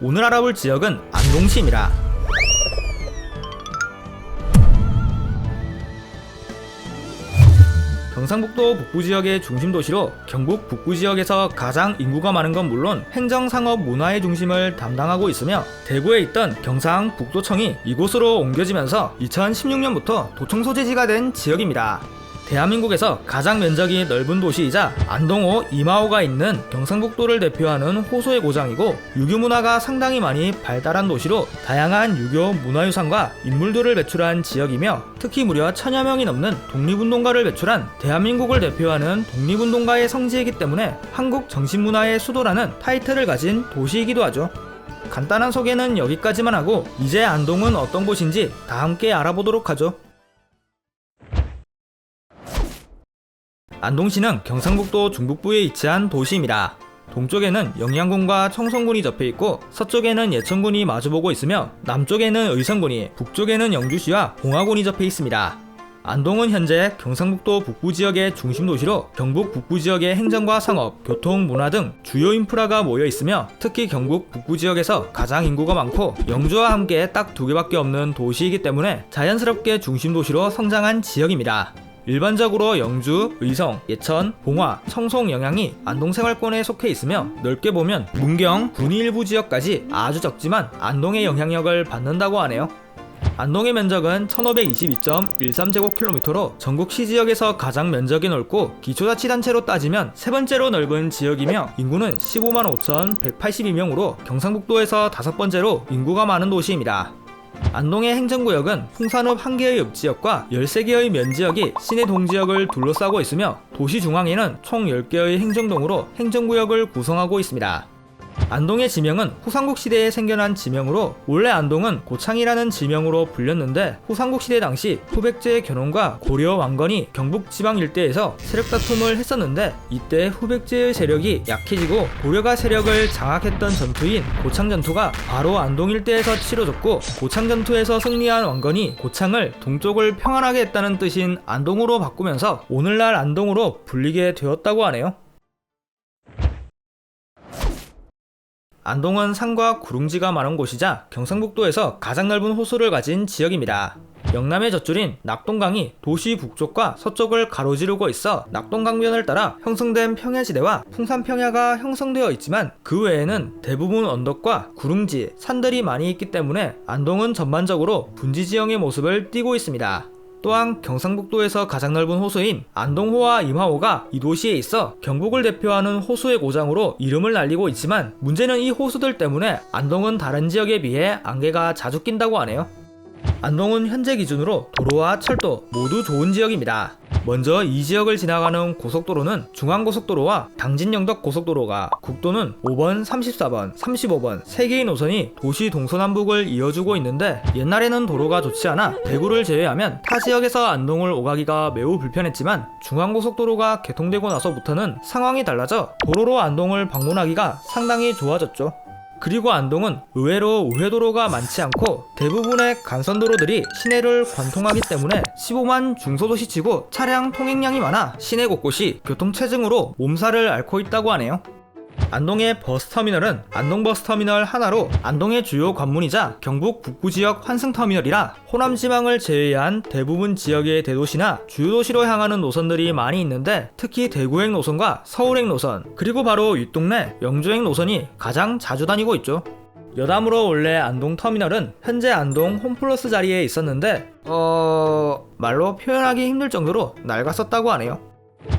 오늘 알아볼 지역은 안동시입니다. 경상북도 북부지역의 중심도시로 경북 북부지역에서 가장 인구가 많은 건 물론 행정상업 문화의 중심을 담당하고 있으며 대구에 있던 경상북도청이 이곳으로 옮겨지면서 2016년부터 도청 소재지가 된 지역입니다. 대한민국에서 가장 면적이 넓은 도시이자 안동호, 이마호가 있는 경상북도를 대표하는 호소의 고장이고 유교 문화가 상당히 많이 발달한 도시로 다양한 유교 문화유산과 인물들을 배출한 지역이며 특히 무려 1000여 명이 넘는 독립운동가를 배출한 대한민국을 대표하는 독립운동가의 성지이기 때문에 한국 정신문화의 수도라는 타이틀을 가진 도시이기도 하죠. 간단한 소개는 여기까지만 하고 이제 안동은 어떤 곳인지 다 함께 알아보도록 하죠. 안동시는 경상북도 중북부에 위치한 도시입니다. 동쪽에는 영양군과 청송군이 접해있고 서쪽에는 예천군이 마주보고 있으며 남쪽에는 의성군이, 북쪽에는 영주시와 봉화군이 접해있습니다. 안동은 현재 경상북도 북부지역의 중심도시로 경북 북부지역의 행정과 상업, 교통, 문화 등 주요 인프라가 모여있으며 특히 경북 북부지역에서 가장 인구가 많고 영주와 함께 딱 2개밖에 없는 도시이기 때문에 자연스럽게 중심도시로 성장한 지역입니다. 일반적으로 영주, 의성, 예천, 봉화, 청송 영향이 안동생활권에 속해 있으며 넓게 보면 문경, 군위 일부 지역까지 아주 적지만 안동의 영향력을 받는다고 하네요. 안동의 면적은 1522.13제곱킬로미터로 전국 시지역에서 가장 면적이 넓고 기초자치단체로 따지면 세 번째로 넓은 지역이며 인구는 155,182명으로 경상북도에서 5번째로 인구가 많은 도시입니다. 안동의 행정구역은 풍산읍 1개의 읍지역과 13개의 면지역이 시내 동지역을 둘러싸고 있으며 도시 중앙에는 총 10개의 행정동으로 행정구역을 구성하고 있습니다. 안동의 지명은 후삼국 시대에 생겨난 지명으로 원래 안동은 고창이라는 지명으로 불렸는데 후삼국 시대 당시 후백제의 견훤과 고려 왕건이 경북 지방 일대에서 세력 다툼을 했었는데 이때 후백제의 세력이 약해지고 고려가 세력을 장악했던 전투인 고창전투가 바로 안동 일대에서 치러졌고 고창전투에서 승리한 왕건이 고창을 동쪽을 평안하게 했다는 뜻인 안동으로 바꾸면서 오늘날 안동으로 불리게 되었다고 하네요. 안동은 산과 구릉지가 많은 곳이자 경상북도에서 가장 넓은 호수를 가진 지역입니다. 영남의 젖줄인 낙동강이 도시 북쪽과 서쪽을 가로지르고 있어 낙동강변을 따라 형성된 평야지대와 풍산평야가 형성되어 있지만 그 외에는 대부분 언덕과 구릉지, 산들이 많이 있기 때문에 안동은 전반적으로 분지지형의 모습을 띠고 있습니다. 또한 경상북도에서 가장 넓은 호수인 안동호와 임하호가 이 도시에 있어 경북을 대표하는 호수의 고장으로 이름을 날리고 있지만 문제는 이 호수들 때문에 안동은 다른 지역에 비해 안개가 자주 낀다고 하네요. 안동은 현재 기준으로 도로와 철도 모두 좋은 지역입니다. 먼저 이 지역을 지나가는 고속도로는 중앙고속도로와 당진영덕 고속도로가, 국도는 5번, 34번, 35번 3개의 노선이 도시 동서남북을 이어주고 있는데 옛날에는 도로가 좋지 않아 대구를 제외하면 타 지역에서 안동을 오가기가 매우 불편했지만 중앙고속도로가 개통되고 나서부터는 상황이 달라져 도로로 안동을 방문하기가 상당히 좋아졌죠. 그리고 안동은 의외로 우회도로가 많지 않고 대부분의 간선도로들이 시내를 관통하기 때문에 15만 중소도시치고 차량 통행량이 많아 시내 곳곳이 교통체증으로 몸살을 앓고 있다고 하네요. 안동의 버스터미널은 안동버스터미널 하나로 안동의 주요 관문이자 경북 북부지역 환승터미널이라 호남지방을 제외한 대부분 지역의 대도시나 주요도시로 향하는 노선들이 많이 있는데 특히 대구행 노선과 서울행 노선 그리고 바로 윗동네 영주행 노선이 가장 자주 다니고 있죠. 여담으로 원래 안동터미널은 현재 안동 홈플러스 자리에 있었는데 말로 표현하기 힘들 정도로 낡았었다고 하네요.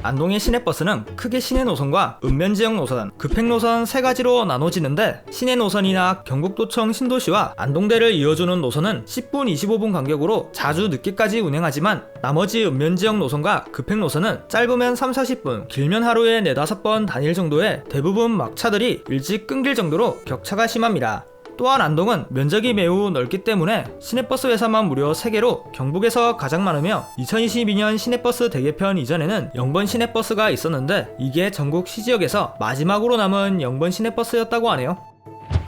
안동의 시내버스는 크게 시내 노선과 읍면지역 노선, 급행노선 3가지로 나눠지는데 시내 노선이나 경북도청 신도시와 안동대를 이어주는 노선은 10분, 25분 간격으로 자주 늦게까지 운행하지만 나머지 읍면지역 노선과 급행노선은 짧으면 3-40분, 길면 하루에 4-5번 다닐 정도에 대부분 막차들이 일찍 끊길 정도로 격차가 심합니다. 또한 안동은 면적이 매우 넓기 때문에 시내버스 회사만 무려 3개로 경북에서 가장 많으며 2022년 시내버스 대개편 이전에는 영번 시내버스가 있었는데 이게 전국 시지역에서 마지막으로 남은 영번 시내버스였다고 하네요.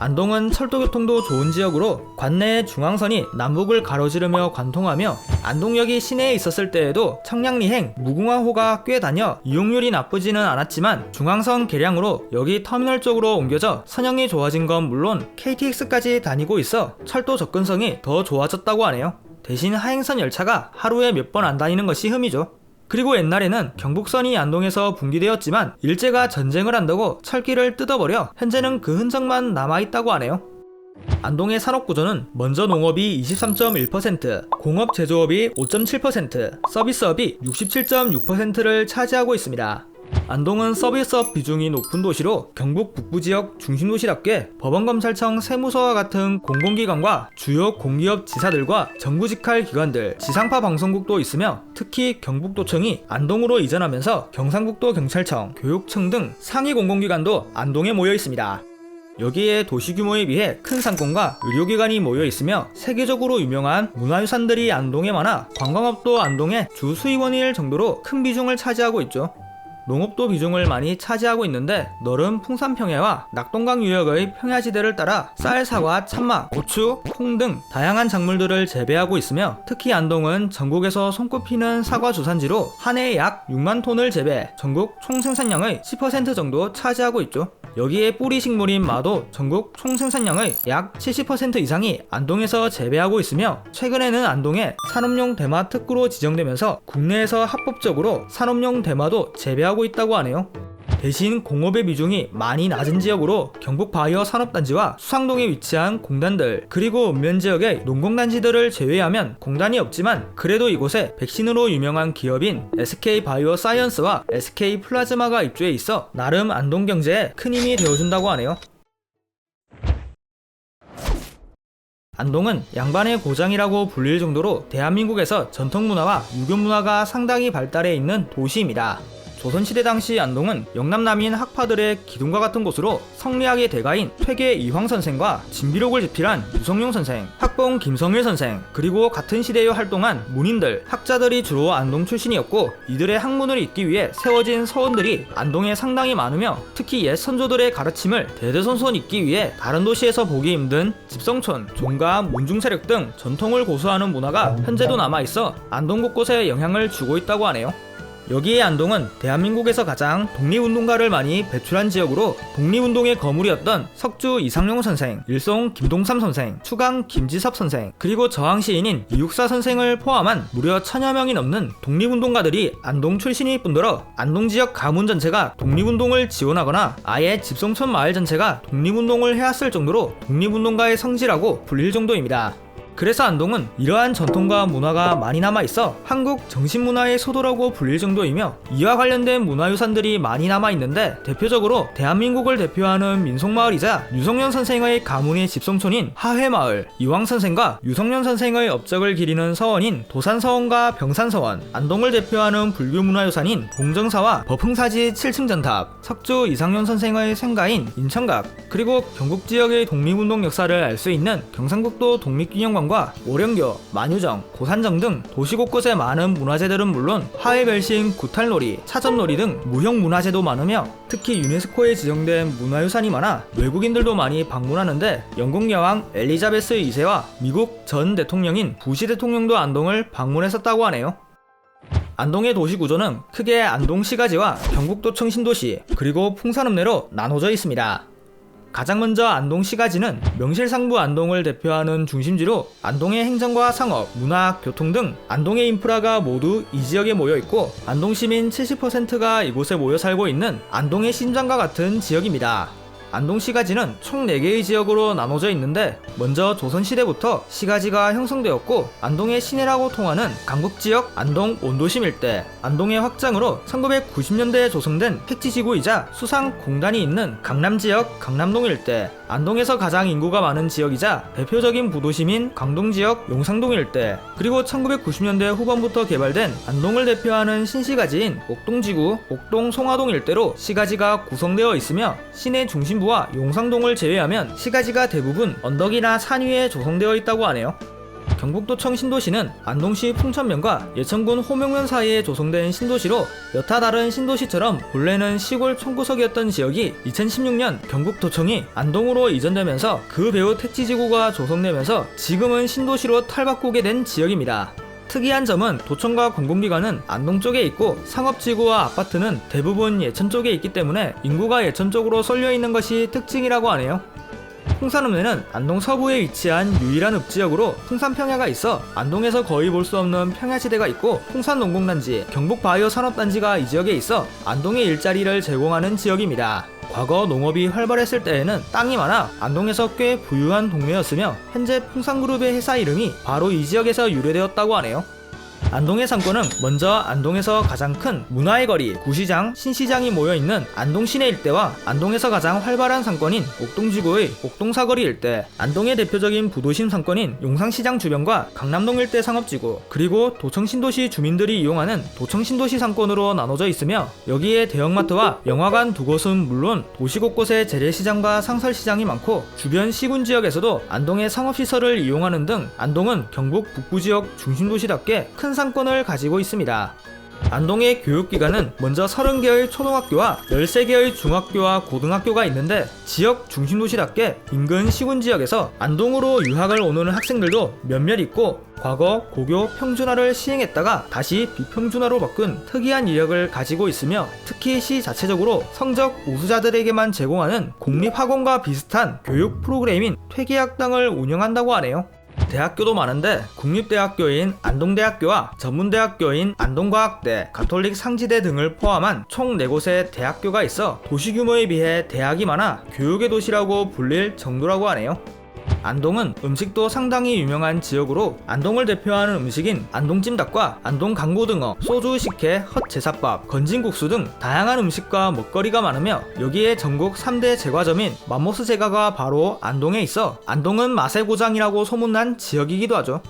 안동은 철도교통도 좋은 지역으로 관내의 중앙선이 남북을 가로지르며 관통하며 안동역이 시내에 있었을 때에도 청량리행, 무궁화호가 꽤 다녀 이용률이 나쁘지는 않았지만 중앙선 개량으로 여기 터미널 쪽으로 옮겨져 선형이 좋아진 건 물론 KTX까지 다니고 있어 철도 접근성이 더 좋아졌다고 하네요. 대신 하행선 열차가 하루에 몇 번 안 다니는 것이 흠이죠. 그리고 옛날에는 경북선이 안동에서 붕괴되었지만 일제가 전쟁을 한다고 철길을 뜯어버려 현재는 그 흔적만 남아있다고 하네요. 안동의 산업구조는 먼저 농업이 23.1%, 공업 제조업이 5.7%, 서비스업이 67.6%를 차지하고 있습니다. 안동은 서비스업 비중이 높은 도시로 경북 북부지역 중심도시답게 법원검찰청 세무서와 같은 공공기관과 주요 공기업 지사들과 정부직할 기관들, 지상파 방송국도 있으며 특히 경북도청이 안동으로 이전하면서 경상북도 경찰청, 교육청 등 상위 공공기관도 안동에 모여 있습니다. 여기에 도시 규모에 비해 큰 상권과 의료기관이 모여 있으며 세계적으로 유명한 문화유산들이 안동에 많아 관광업도 안동의 주 수입원일 정도로 큰 비중을 차지하고 있죠. 농업도 비중을 많이 차지하고 있는데 넓은 풍산평야와 낙동강 유역의 평야지대를 따라 쌀, 사과, 참마, 고추, 콩 등 다양한 작물들을 재배하고 있으며 특히 안동은 전국에서 손꼽히는 사과 주산지로 한 해에 약 6만 톤을 재배, 전국 총생산량의 10% 정도 차지하고 있죠. 여기에 뿌리 식물인 마도 전국 총생산량의 약 70% 이상이 안동에서 재배하고 있으며 최근에는 안동에 산업용 대마 특구로 지정되면서 국내에서 합법적으로 산업용 대마도 재배하고 있다고 하네요. 대신 공업의 비중이 많이 낮은 지역으로 경북 바이오 산업단지와 수상동에 위치한 공단들 그리고 읍면지역의 농공단지들을 제외하면 공단이 없지만 그래도 이곳에 백신으로 유명한 기업인 SK 바이오 사이언스와 SK 플라즈마가 입주해 있어 나름 안동 경제에 큰 힘이 되어준다고 하네요. 안동은 양반의 고장이라고 불릴 정도로 대한민국에서 전통문화와 유교문화가 상당히 발달해 있는 도시입니다. 조선시대 당시 안동은 영남남인 학파들의 기둥과 같은 곳으로 성리학의 대가인 퇴계 이황 선생과 진비록을 집필한 유성룡 선생, 학봉 김성일 선생, 그리고 같은 시대에 활동한 문인들, 학자들이 주로 안동 출신이었고 이들의 학문을 잇기 위해 세워진 서원들이 안동에 상당히 많으며 특히 옛 선조들의 가르침을 대대손손 잇기 위해 다른 도시에서 보기 힘든 집성촌, 종가, 문중세력 등 전통을 고수하는 문화가 현재도 남아있어 안동 곳곳에 영향을 주고 있다고 하네요. 여기에 안동은 대한민국에서 가장 독립운동가를 많이 배출한 지역으로 독립운동의 거물이었던 석주 이상용 선생, 일송 김동삼 선생, 추강 김지섭 선생, 그리고 저항시인인 이육사 선생을 포함한 무려 1000여 명이 넘는 독립운동가들이 안동 출신일 뿐더러 안동 지역 가문 전체가 독립운동을 지원하거나 아예 집성촌 마을 전체가 독립운동을 해왔을 정도로 독립운동가의 성지라고 불릴 정도입니다. 그래서 안동은 이러한 전통과 문화가 많이 남아있어 한국 정신문화의 소도라고 불릴 정도이며 이와 관련된 문화유산들이 많이 남아있는데 대표적으로 대한민국을 대표하는 민속마을이자 유성년 선생의 가문의 집성촌인 하회마을, 이황 선생과 유성년 선생의 업적을 기리는 서원인 도산서원과 병산서원, 안동을 대표하는 불교문화유산인 봉정사와 법흥사지 7층 전탑, 석주 이상년 선생의 생가인 인천각, 그리고 경북지역의 독립운동 역사를 알 수 있는 경상북도 독립기념관 과 오령교, 만유정, 고산정 등 도시 곳곳에 많은 문화재들은 물론 하회별신, 구탈놀이, 차전놀이 등 무형문화재도 많으며 특히 유네스코에 지정된 문화유산이 많아 외국인들도 많이 방문하는데 영국 여왕 엘리자베스 2세와 미국 전 대통령인 부시 대통령도 안동을 방문했었다고 하네요. 안동의 도시구조는 크게 안동시가지와 경북도청 신도시 그리고 풍산읍내로 나눠져 있습니다. 가장 먼저 안동시가지는 명실상부 안동을 대표하는 중심지로 안동의 행정과 상업, 문화, 교통 등 안동의 인프라가 모두 이 지역에 모여 있고 안동 시민 70%가 이곳에 모여 살고 있는 안동의 심장과 같은 지역입니다. 안동시가지는 총 4개의 지역으로 나눠져 있는데 먼저 조선시대부터 시가지가 형성되었고 안동의 시내라고 통하는 강북지역 안동 원도심 일대, 안동의 확장으로 1990년대에 조성된 택지지구이자 수상공단이 있는 강남지역 강남동 일대, 안동에서 가장 인구가 많은 지역이자 대표적인 부도심인 강동지역 용상동 일대, 그리고 1990년대 후반부터 개발된 안동을 대표하는 신시가지인 옥동지구 옥동 송화동 일대로 시가지가 구성되어 있으며 시내 중심부와 용상동을 제외하면 시가지가 대부분 언덕이나 산 위에 조성되어 있다고 하네요. 경북도청 신도시는 안동시 풍천면과 예천군 호명면 사이에 조성된 신도시로 여타 다른 신도시처럼 본래는 시골 총구석이었던 지역이 2016년 경북도청이 안동으로 이전되면서 그 배후 택지지구가 조성되면서 지금은 신도시로 탈바꾸게 된 지역입니다. 특이한 점은 도청과 공공기관은 안동 쪽에 있고 상업지구와 아파트는 대부분 예천 쪽에 있기 때문에 인구가 예천 쪽으로 쏠려 있는 것이 특징이라고 하네요. 풍산읍내는 안동 서부에 위치한 유일한 읍지역으로 풍산평야가 있어 안동에서 거의 볼 수 없는 평야지대가 있고 풍산농공단지, 경북바이오 산업단지가 이 지역에 있어 안동의 일자리를 제공하는 지역입니다. 과거 농업이 활발했을 때에는 땅이 많아 안동에서 꽤 부유한 동네였으며 현재 풍산그룹의 회사 이름이 바로 이 지역에서 유래되었다고 하네요. 안동의 상권은 먼저 안동에서 가장 큰 문화의 거리, 구시장, 신시장이 모여있는 안동 시내 일대와 안동에서 가장 활발한 상권인 옥동지구의 옥동사거리 일대, 안동의 대표적인 부도심 상권인 용산시장 주변과 강남동 일대 상업지구, 그리고 도청신도시 주민들이 이용하는 도청신도시 상권으로 나눠져 있으며 여기에 대형마트와 영화관 두 곳은 물론 도시 곳곳에 재래시장과 상설시장이 많고 주변 시군지역에서도 안동의 상업시설을 이용하는 등 안동은 경북 북부지역 중심도시답게 큰 상권을 가지고 있습니다. 안동의 교육기관은 먼저 30개의 초등학교와 13개의 중학교와 고등학교가 있는데 지역 중심도시답게 인근 시군지역에서 안동으로 유학을 오는 학생들도 몇몇 있고 과거 고교 평준화를 시행했다가 다시 비평준화로 바꾼 특이한 이력을 가지고 있으며 특히 시 자체적으로 성적 우수자들에게만 제공하는 공립학원과 비슷한 교육 프로그램인 퇴계학당을 운영한다고 하네요. 대학교도 많은데 국립대학교인 안동대학교와 전문대학교인 안동과학대, 가톨릭 상지대 등을 포함한 총 4곳의 대학교가 있어 도시 규모에 비해 대학이 많아 교육의 도시라고 불릴 정도라고 하네요. 안동은 음식도 상당히 유명한 지역으로 안동을 대표하는 음식인 안동찜닭과 안동강고등어, 소주 식혜, 헛제사밥, 건진국수 등 다양한 음식과 먹거리가 많으며 여기에 전국 3대 제과점인 맘모스 제과가 바로 안동에 있어 안동은 맛의 고장이라고 소문난 지역이기도 하죠.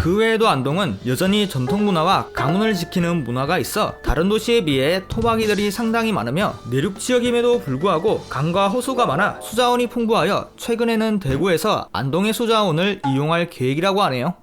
그 외에도 안동은 여전히 전통문화와 가문을 지키는 문화가 있어 다른 도시에 비해 토박이들이 상당히 많으며 내륙 지역임에도 불구하고 강과 호수가 많아 수자원이 풍부하여 최근에는 대구에서 안동의 수자원을 이용할 계획이라고 하네요.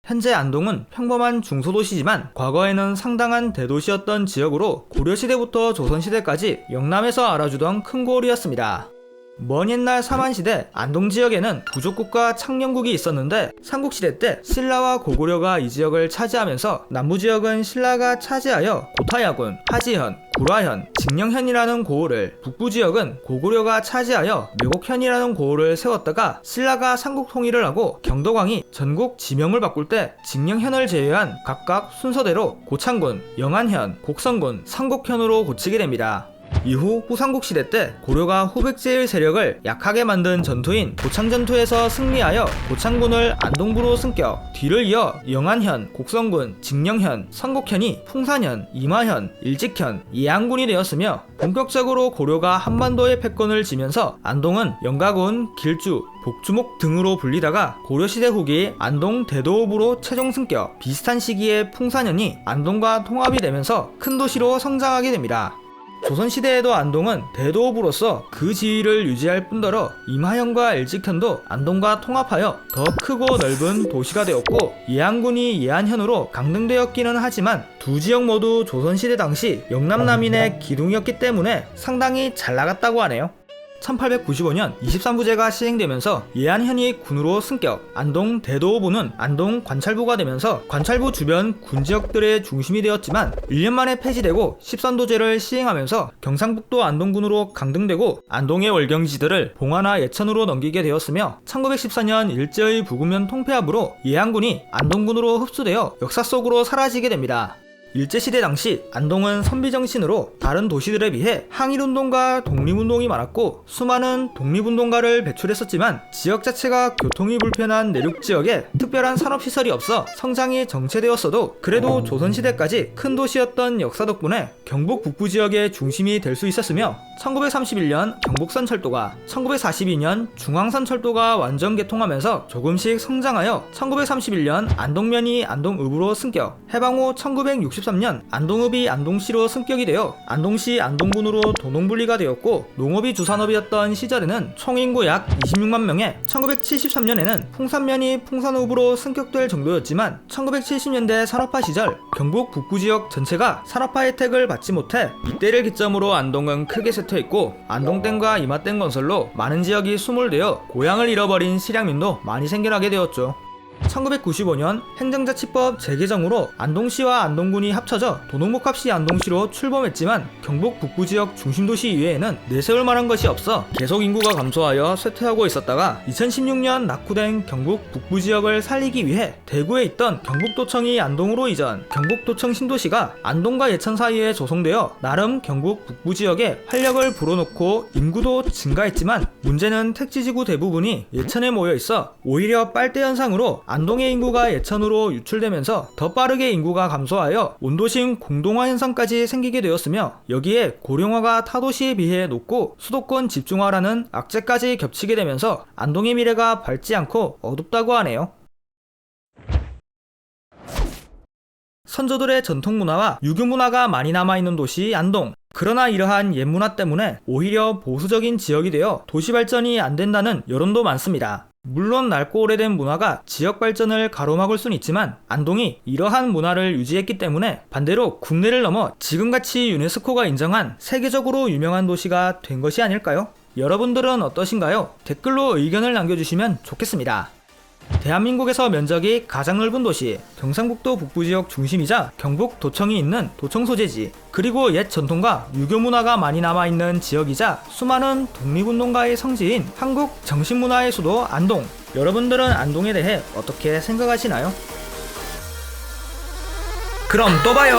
현재 안동은 평범한 중소도시지만 과거에는 상당한 대도시였던 지역으로 고려시대부터 조선시대까지 영남에서 알아주던 큰 고을이었습니다. 먼 옛날 삼한시대 안동지역에는 부족국과 창녕국이 있었는데 삼국시대 때 신라와 고구려가 이 지역을 차지하면서 남부지역은 신라가 차지하여 고타야군, 하지현, 구라현, 직녕현이라는 고을을, 북부지역은 고구려가 차지하여 매곡현이라는 고을을 세웠다가 신라가 삼국통일을 하고 경도광이 전국 지명을 바꿀 때 직녕현을 제외한 각각 순서대로 고창군, 영안현, 곡성군, 상곡현으로 고치게 됩니다. 이후 후삼국시대 때 고려가 후백제의 세력을 약하게 만든 전투인 고창전투에서 승리하여 고창군을 안동부로 승격, 뒤를 이어 영안현, 곡성군, 직녕현, 상곡현이 풍산현, 임하현, 일직현, 예안군이 되었으며 본격적으로 고려가 한반도의 패권을 지면서 안동은 영가군, 길주, 복주목 등으로 불리다가 고려시대 후기 안동 대도읍으로 최종 승격, 비슷한 시기에 풍산현이 안동과 통합이 되면서 큰 도시로 성장하게 됩니다. 조선시대에도 안동은 대도읍으로서 그 지위를 유지할 뿐더러 임하현과 일직현도 안동과 통합하여 더 크고 넓은 도시가 되었고 예안군이 예안현으로 강등되었기는 하지만 두 지역 모두 조선시대 당시 영남남인의 기둥이었기 때문에 상당히 잘 나갔다고 하네요. 1895년 23부제가 시행되면서 예안현이 군으로 승격, 안동 대도읍부는 안동 관찰부가 되면서 관찰부 주변 군지역들의 중심이 되었지만 1년 만에 폐지되고 십선도제를 시행하면서 경상북도 안동군으로 강등되고 안동의 월경지들을 봉화나 예천으로 넘기게 되었으며 1914년 일제의 부구면 통폐합으로 예안군이 안동군으로 흡수되어 역사 속으로 사라지게 됩니다. 일제시대 당시 안동은 선비정신으로 다른 도시들에 비해 항일운동과 독립운동이 많았고 수많은 독립운동가를 배출했었지만 지역 자체가 교통이 불편한 내륙지역에 특별한 산업시설이 없어 성장이 정체되었어도 그래도 조선시대까지 큰 도시였던 역사 덕분에 경북 북부지역의 중심이 될 수 있었으며 1931년 경북선철도가 1942년 중앙선철도가 완전 개통하면서 조금씩 성장하여 1931년 안동면이 안동읍으로 승격, 해방 후 1963 1973년 안동읍이 안동시로 승격이 되어 안동시 안동군으로 도농분리가 되었고, 농업이 주산업이었던 시절에는 총인구 약 26만 명에 1973년에는 풍산면이 풍산읍으로 승격될 정도였지만 1970년대 산업화 시절 경북 북부 지역 전체가 산업화 혜택을 받지 못해 이때를 기점으로 안동은 크게 쇠퇴했고, 안동댐과 이마댐 건설로 많은 지역이 수몰되어 고향을 잃어버린 실향민도 많이 생겨나게 되었죠. 1995년 행정자치법 재개정으로 안동시와 안동군이 합쳐져 도농복합시 안동시로 출범했지만 경북 북부지역 중심도시 이외에는 내세울 만한 것이 없어 계속 인구가 감소하여 쇠퇴하고 있었다가 2016년 낙후된 경북 북부지역을 살리기 위해 대구에 있던 경북도청이 안동으로 이전, 경북도청 신도시가 안동과 예천 사이에 조성되어 나름 경북 북부지역에 활력을 불어넣고 인구도 증가했지만, 문제는 택지지구 대부분이 예천에 모여 있어 오히려 빨대 현상으로 안동의 인구가 예천으로 유출되면서 더 빠르게 인구가 감소하여 온도심 공동화 현상까지 생기게 되었으며, 여기에 고령화가 타도시에 비해 높고 수도권 집중화라는 악재까지 겹치게 되면서 안동의 미래가 밝지 않고 어둡다고 하네요. 선조들의 전통문화와 유교문화가 많이 남아있는 도시 안동. 그러나 이러한 옛문화 때문에 오히려 보수적인 지역이 되어 도시 발전이 안 된다는 여론도 많습니다. 물론 낡고 오래된 문화가 지역 발전을 가로막을 순 있지만 안동이 이러한 문화를 유지했기 때문에 반대로 국내를 넘어 지금같이 유네스코가 인정한 세계적으로 유명한 도시가 된 것이 아닐까요? 여러분들은 어떠신가요? 댓글로 의견을 남겨주시면 좋겠습니다. 대한민국에서 면적이 가장 넓은 도시, 경상북도 북부지역 중심이자 경북 도청이 있는 도청 소재지, 그리고 옛 전통과 유교 문화가 많이 남아있는 지역이자 수많은 독립운동가의 성지인 한국 정신문화의 수도 안동. 여러분들은 안동에 대해 어떻게 생각하시나요? 그럼 또 봐요!